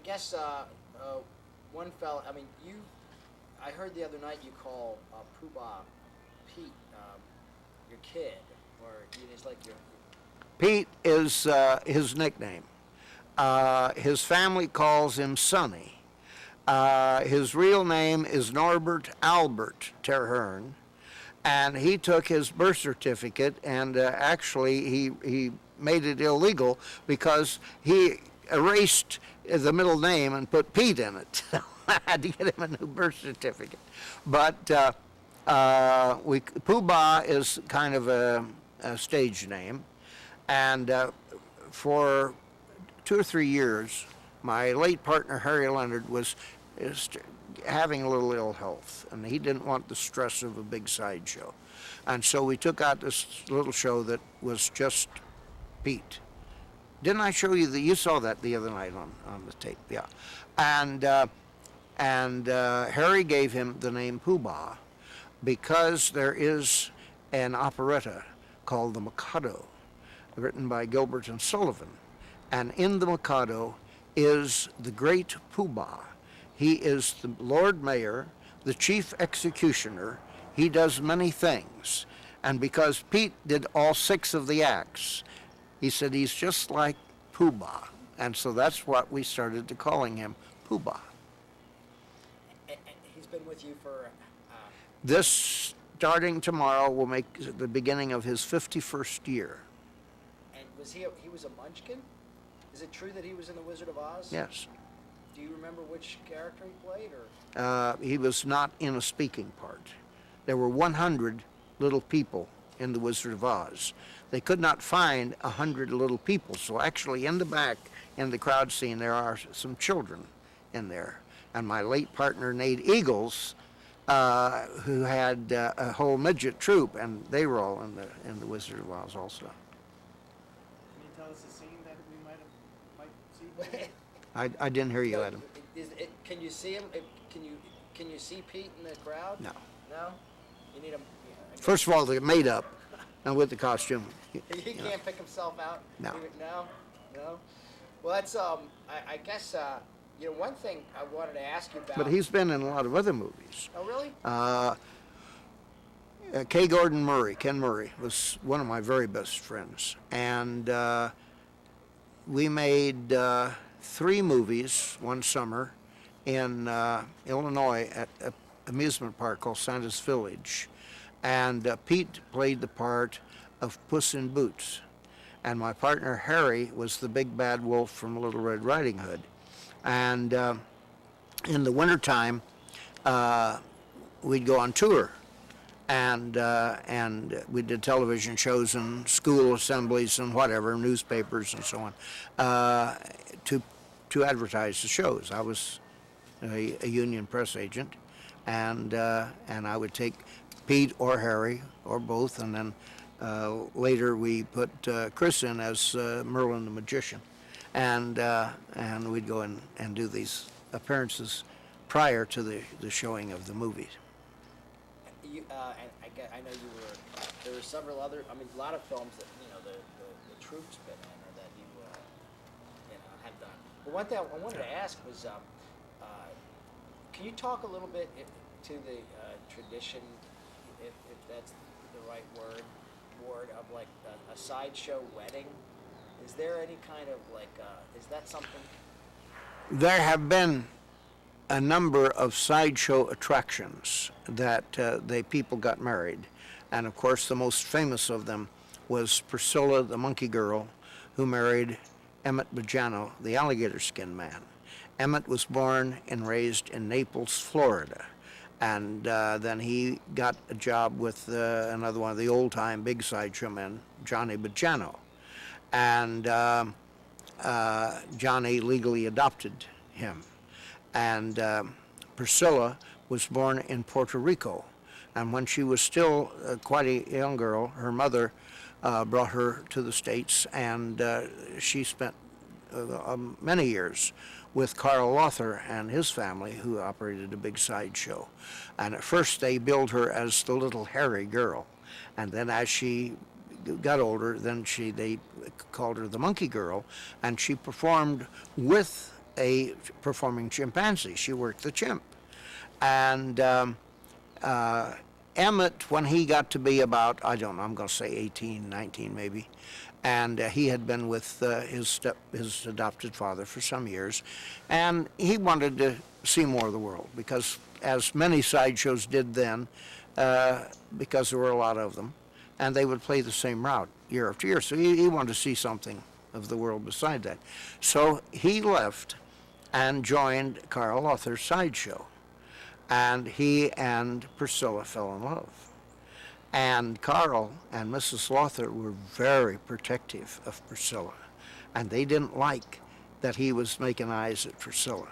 guess one fella. I mean, I heard the other night you call Poobah Pete your kid, or he's like your. Pete is his nickname. His family calls him Sonny. His real name is Norbert Albert Terhern, and he took his birth certificate and actually he made it illegal because he erased the middle name and put Pete in it. So I had to get him a new birth certificate. But Poobah is kind of a stage name, and for 2 or 3 years, my late partner Harry Leonard was having a little ill health, and he didn't want the stress of a big sideshow. And so we took out this little show that was just Pete. Didn't I show you that? You saw that the other night on the tape, yeah. And Harry gave him the name Poobah because there is an operetta called The Mikado, written by Gilbert and Sullivan. And in The Mikado is the great Poobah. He is the Lord Mayor, the chief executioner. He does many things. And because Pete did all 6 of the acts, he said he's just like Poobah. And so that's what we started to calling him, Poobah. And he's been with you for. This, starting tomorrow, will make the beginning of his 51st year. And he was a munchkin? Is it true that he was in The Wizard of Oz? Yes. Do you remember which character he played, or? He was not in a speaking part. There were 100 little people in The Wizard of Oz. They could not find 100 little people, so actually in the back, in the crowd scene, there are some children in there. And my late partner, Nate Eagles, who had a whole midget troupe, and they were all in the Wizard of Oz also. Can you tell us a scene that we might see? I didn't hear you, Adam. Can you see him? Can you see Pete in the crowd? No. No? You need him. First of all, they're made up, and with the costume. He can't pick himself out? No. No? Well, that's, I guess, one thing I wanted to ask you about. But he's been in a lot of other movies. Oh, really? Ken Murray, was one of my very best friends. And we made 3 movies one summer in Illinois at an amusement park called Santa's Village. And Pete played the part of Puss in Boots. And my partner Harry was the big bad wolf from Little Red Riding Hood. And in the wintertime, we'd go on tour. And we did television shows and school assemblies and whatever, newspapers and so on, to advertise the shows. I was a union press agent, and I would take Pete or Harry or both, and then later we put Chris in as Merlin the Magician, and we'd go in and do these appearances prior to the showing of the movies. And I know there were several other, a lot of films that, the troops been in or that you have done. But one thing I wanted to ask was, can you talk a little bit to the tradition, if that's the right word of like a sideshow wedding? Is there any kind of is that something? There have been a number of sideshow attractions that people got married. And of course the most famous of them was Priscilla the Monkey Girl, who married Emmett Bajano, the alligator skin man. Emmett was born and raised in Naples, Florida. And then he got a job with another one of the old-time big sideshow men, Johnny Bajano. And Johnny legally adopted him. And Priscilla was born in Puerto Rico. And when she was still quite a young girl, her mother brought her to the States, and she spent many years with Carl Lothar and his family, who operated a big sideshow. And at first they billed her as the little hairy girl. And then as she got older, then they called her the Monkey Girl, and she performed with a performing chimpanzee. She worked the chimp. And Emmett, when he got to be about, I don't know, I'm going to say 18, 19 maybe, and he had been with his adopted father for some years, and he wanted to see more of the world, because as many sideshows did then, because there were a lot of them, and they would play the same route year after year. So he wanted to see something of the world beside that. So he left and joined Carl Lothar's sideshow, and he and Priscilla fell in love. And Carl and Mrs. Lothar were very protective of Priscilla, and they didn't like that he was making eyes at Priscilla.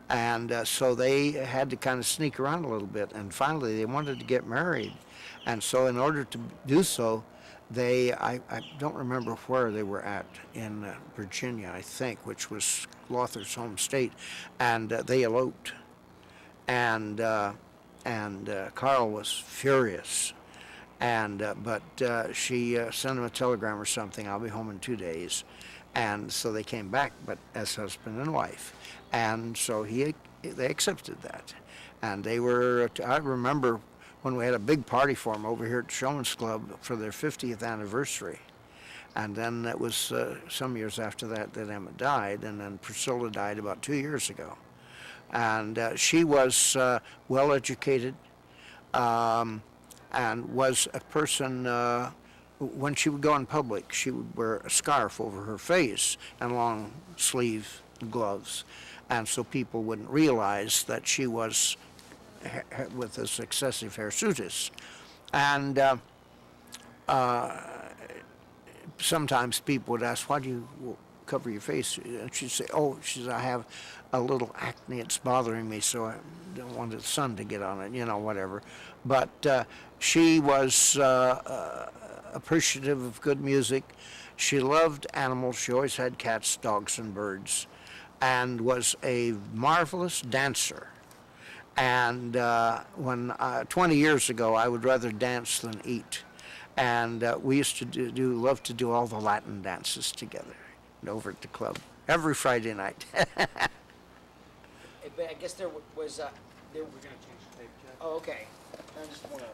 And so they had to kind of sneak around a little bit, and finally they wanted to get married. And so in order to do so, I don't remember where they were at, in Virginia, I think, which was Lothar's home state, and they eloped. And Carl was furious. But she sent him a telegram or something, "I'll be home in 2 days." And so they came back, but as husband and wife. And so they accepted that. And they were, I remember when we had a big party for them over here at Showman's Club for their 50th anniversary. And then it was some years after that Emmett died, and then Priscilla died about 2 years ago. And she was well educated, and was a person, when she would go in public, she would wear a scarf over her face and long sleeve gloves. And so people wouldn't realize that she was with this excessive hirsutus. And sometimes people would ask, "Why do you cover your face?" And she'd say, "Oh," she said, "I have a little acne, it's bothering me, so I don't want the sun to get on it," whatever. But she was appreciative of good music. She loved animals. She always had cats, dogs, and birds, and was a marvelous dancer. And when 20 years ago, I would rather dance than eat. And we used to love to do all the Latin dances together over at the club every Friday night. But I guess there was. We're gonna change the tape, Jeff. Oh, okay. I just want to.